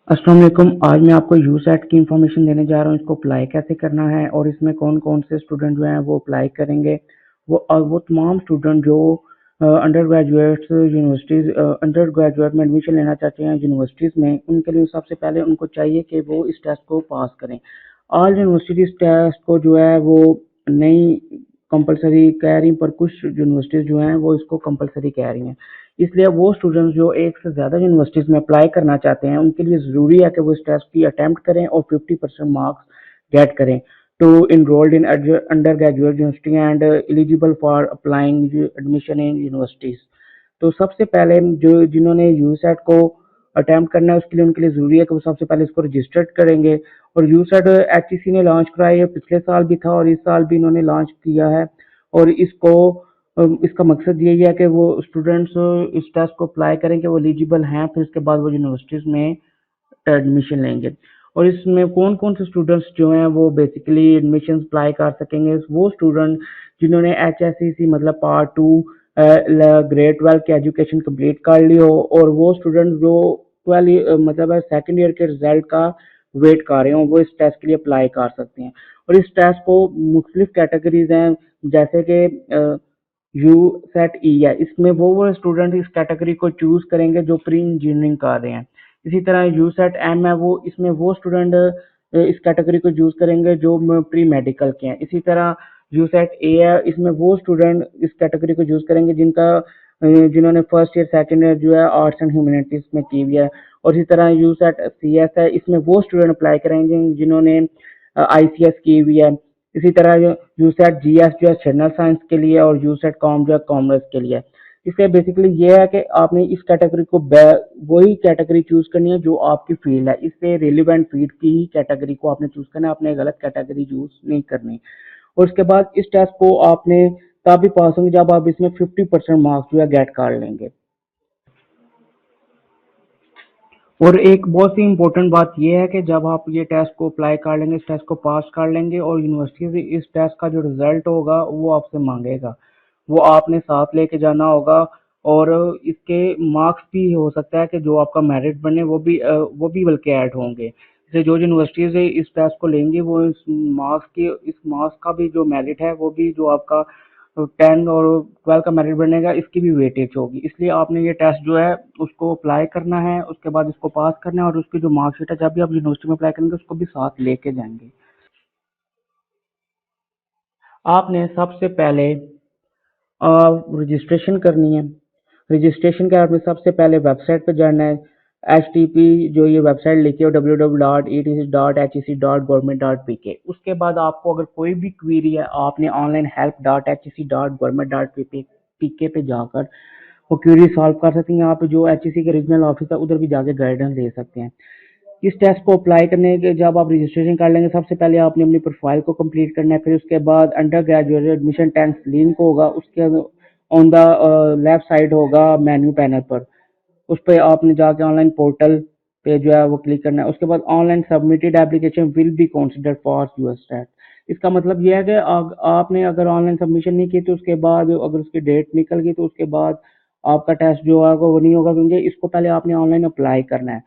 अस्सलाम वालेकुम। आज मैं आपको यूसेट की इंफॉर्मेशन देने जा रहा हूँ। इसको अप्लाई कैसे करना है और इसमें कौन कौन से स्टूडेंट जो हैं वो अप्लाई करेंगे। वो तमाम स्टूडेंट जो under graduates universities under graduate में एडमिशन लेना चाहते हैं यूनिवर्सिटीज़ में, उनके लिए सबसे पहले उनको चाहिए कि वो इस टेस्ट को पास करें। ऑल यूनिवर्सिटीज़ टेस्ट को जो है वो नहीं कंपलसरी कह रही, पर कुछ यूनिवर्सिटीज़ जो हैं वो इसको कंपलसरी कह रही हैं। इसलिए वो स्टूडेंट्स जो एक से ज़्यादा यूनिवर्सिटीज़ में अप्लाई करना चाहते हैं, उनके लिए ज़रूरी है कि वो इस टेस्ट की अटेम्प्ट करें और 50% मार्क्स गेट करें to enrolled in undergraduate university and eligible for applying admission in universities। तो सबसे पहले जो जिन्होंने यूसेट को अटेम्प्ट करना है, उसके लिए उनके लिए ज़रूरी है कि वो सबसे पहले इसको रजिस्टर्ड करेंगे। और यूसेट एचईसी ने लॉन्च कराया है, पिछले साल भी था और इस साल भी इन्होंने लॉन्च किया है। और इसको इसका मकसद यही है कि वो स्टूडेंट्स इस टेस्ट को अप्लाई करें कि वो एलिजिबल हैं, फिर उसके बाद वो यूनिवर्सिटीज़ में एडमिशन लेंगे। और इसमें कौन कौन से स्टूडेंट्स जो हैं वो बेसिकली एडमिशन अप्लाई कर सकेंगे। वो स्टूडेंट जिन्होंने HSCC मतलब पार्ट टू ग्रेड 12 की एजुकेशन कंप्लीट कर ली हो, और वो स्टूडेंट जो 12 मतलब सेकेंड ईयर के रिजल्ट का वेट कर रहे हो, वो इस टेस्ट के लिए अप्लाई कर सकते हैं। और इस टेस्ट को मुख्तलिफ कैटेगरीज हैं, जैसे कि यू सेट ई है। इसमें वो स्टूडेंट इस कैटेगरी को चूज करेंगे जो प्री इंजीनियरिंग कर रहे हैं। इसी तरह यू सेट एम है, वो इसमें वो स्टूडेंट इस कैटेगरी को चूज करेंगे जो प्री मेडिकल के हैं। इसी तरह यू सेट ए है, इसमें वो स्टूडेंट इस कैटेगरी को चूज करेंगे जिन्होंने फर्स्ट ईयर सेकेंड ईयर जो है आर्ट्स एंड ह्यूमैनिटीज में की हुई है। और इसी तरह यू सेट सी एस है, इसमें वो स्टूडेंट अप्लाई करेंगे जिन्होंने ICS की हुई है। इसी तरह यूसेट GS जो है जनरल साइंस के लिए, और यूसेट कॉम जो है कॉमर्स के लिए। इसलिए बेसिकली ये है कि आपने इस कैटेगरी को वही कैटेगरी चूज करनी है जो आपकी फील्ड है। इससे रिलेवेंट फील्ड की ही कैटेगरी को आपने चूज करना है, आपने गलत कैटेगरी चूज नहीं करनी। और उसके बाद इस टेस्ट को आपने तभी पास होंगे जब आप इसमें 50% मार्क्स जो है गेट कर लेंगे। और एक बहुत ही इम्पोर्टेंट बात यह है कि जब आप ये टेस्ट को अप्लाई कर लेंगे, इस टेस्ट को पास कर लेंगे, और यूनिवर्सिटी से इस टेस्ट का जो रिजल्ट होगा वो आपसे मांगेगा, वो आपने साथ लेके जाना होगा। और इसके मार्क्स भी हो सकता है कि जो आपका मेरिट बने वो भी बल्कि ऐड होंगे। जैसे जो यूनिवर्सिटीज इस टेस्ट को लेंगी, वो इस मार्क्स का भी जो मेरिट है वो भी जो आपका 10 और 12 का मेरिट बनेगा, इसकी भी वेटेज होगी। इसलिए आपने ये टेस्ट जो है उसको अप्लाई करना है, उसके बाद इसको पास करना है, और उसकी जो मार्कशीट है जब भी आप यूनिवर्सिटी में अप्लाई करेंगे उसको भी साथ लेके जाएंगे। आपने सबसे पहले रजिस्ट्रेशन करनी है। रजिस्ट्रेशन के आपने सबसे पहले वेबसाइट पर जाना है। HTTP जो ये वेबसाइट लिखी है www.etc.government.pk। उसके बाद आपको अगर कोई भी क्वेरी है, आपने ऑनलाइन help.hec.government.pk पे जाकर वो क्वेरी सॉल्व कर सकते हैं। आप जो HEC के रीजनल ऑफिस है उधर भी जाके गाइडेंस ले सकते हैं। इस टेस्ट को अप्लाई करने के जब आप रजिस्ट्रेशन कर लेंगे, सबसे पहले आपने अपनी प्रोफाइल को कंप्लीट करना है। फिर उसके बाद under graduate admission tests link होगा, उसके ऑन द लेफ्ट साइड होगा मेन्यू पैनल पर। उस पर आपने जाके ऑनलाइन पोर्टल पे जो है वो क्लिक करना है। उसके बाद online submitted application will be considered for your test. इसका मतलब यह है कि आपने अगर ऑनलाइन सबमिशन नहीं की तो उसके बाद अगर उसकी डेट निकल गई तो उसके बाद आपका टेस्ट जो है वो नहीं होगा, क्योंकि इसको पहले आपने ऑनलाइन अप्लाई करना है।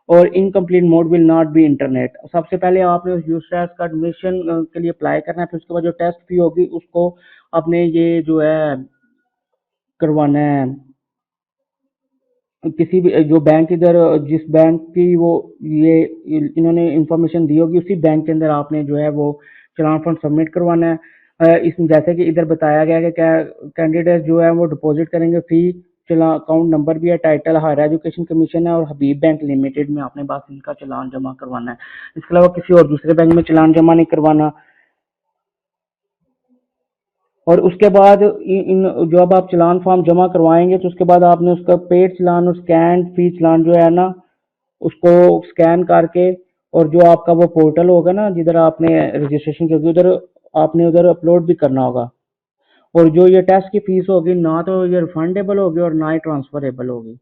और incomplete mode will not be internet. सबसे पहले आपने उस यूजर का एडमिशन के लिए अप्लाई करना है, फिर उसके बाद जो टेस्ट फी होगी उसको आपने ये जो है करवाना है। किसी भी जो बैंक इधर जिस बैंक की वो ये इन्होंने इंफॉर्मेशन दी होगी, उसी बैंक के अंदर आपने जो है वो चलान फंड सबमिट करवाना है। इसमें जैसे कि इधर बताया गया है कि क्या कैंडिडेट जो है वो डिपॉजिट करेंगे फी। चला अकाउंट नंबर भी है, टाइटल हायर एजुकेशन कमीशन है, और हबीब बैंक लिमिटेड में आपने बस इनका चलान जमा करवाना है। इसके अलावा किसी और दूसरे बैंक में चलान जमा नहीं करवाना। और उसके बाद इन जब आप चलान फॉर्म जमा करवाएंगे तो उसके बाद आपने उसका पेड चलान और स्कैन फी चलान जो है ना, उसको स्कैन करके, और जो आपका वो पोर्टल होगा ना जिधर आपने रजिस्ट्रेशन की होगी, उधर आपने उधर अपलोड भी करना होगा। और जो ये टेस्ट की फीस होगी, ना तो ये रिफंडेबल होगी और ना ही ट्रांसफरेबल होगी।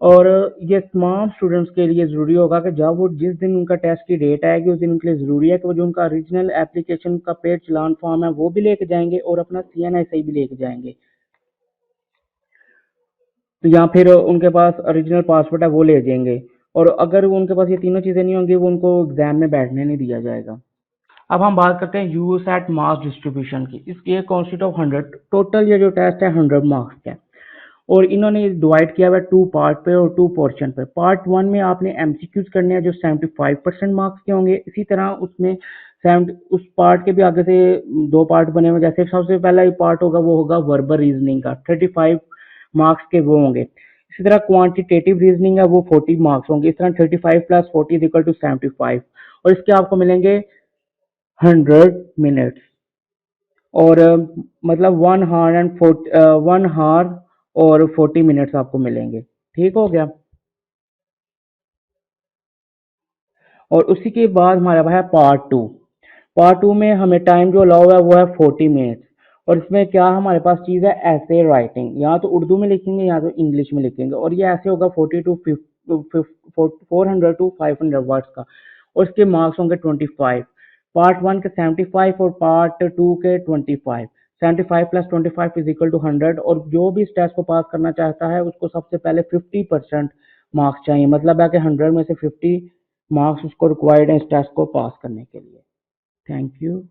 और ये तमाम स्टूडेंट्स के लिए ज़रूरी होगा कि जब वो जिस दिन उनका टेस्ट की डेट आएगी उस दिन उनके लिए ज़रूरी है कि वो जो उनका ओरिजिनल एप्लीकेशन का पेड चलान फॉर्म है वो भी लेके जाएंगे, और अपना CNSI भी लेके जाएंगे। तो या फिर उनके पास ओरिजिनल पासपोर्ट है वो ले जाएंगे। और अगर उनके पास ये तीनों चीज़ें नहीं होंगी वो उनको एग्जाम में बैठने नहीं दिया जाएगा। अब हम बात करते हैं यूएसएट मार्क्स डिस्ट्रीब्यूशन की। इसकी कॉन्स्टिट्यूट ऑफ 100, टोटल ये जो टेस्ट है 100 मार्क्स का है और इन्होंने डिवाइड किया हुआ है 2 पार्ट पे और 2 पोर्शन पे। पार्ट 1 में आपने एमसीक्यूज करने हैं जो 75% मार्क्स के होंगे। इसी तरह उसमें 70 उस पार्ट के भी आगे से 2 पार्ट बने हुए, जैसे सबसे पहला ये पार्ट होगा वो होगा वर्बल रीजनिंग का, 35 मार्क्स के वो होंगे। इसी तरह क्वांटिटेटिव रीजनिंग है वो 40 मार्क्स होंगे। इस तरह 35 प्लस 40 इज इक्वल टू 75 और इसके आपको मिलेंगे 100 मिनट्स और मतलब 1 हार और 40 मिनट्स आपको मिलेंगे। ठीक हो गया। और उसी के बाद हमारे पास है पार्ट 2। पार्ट 2 में हमें टाइम जो अलाउ है वो है 40 मिनट्स और इसमें क्या हमारे पास चीज़ है ऐसे राइटिंग, या तो उर्दू में लिखेंगे या तो इंग्लिश में लिखेंगे और ये ऐसे होगा 400 टू 500 वर्ड्स का और इसके मार्क्स होंगे 25। पार्ट 1 के 75 और पार्ट 2 के 25। 75 प्लस 25 इज इक्वल टू 100 और जो भी इस टेस्ट को पास करना चाहता है उसको सबसे पहले 50% मार्क्स चाहिए, मतलब है कि 100 में से 50 मार्क्स उसको रिक्वायर्ड है इस टेस्ट को पास करने के लिए। Thank you.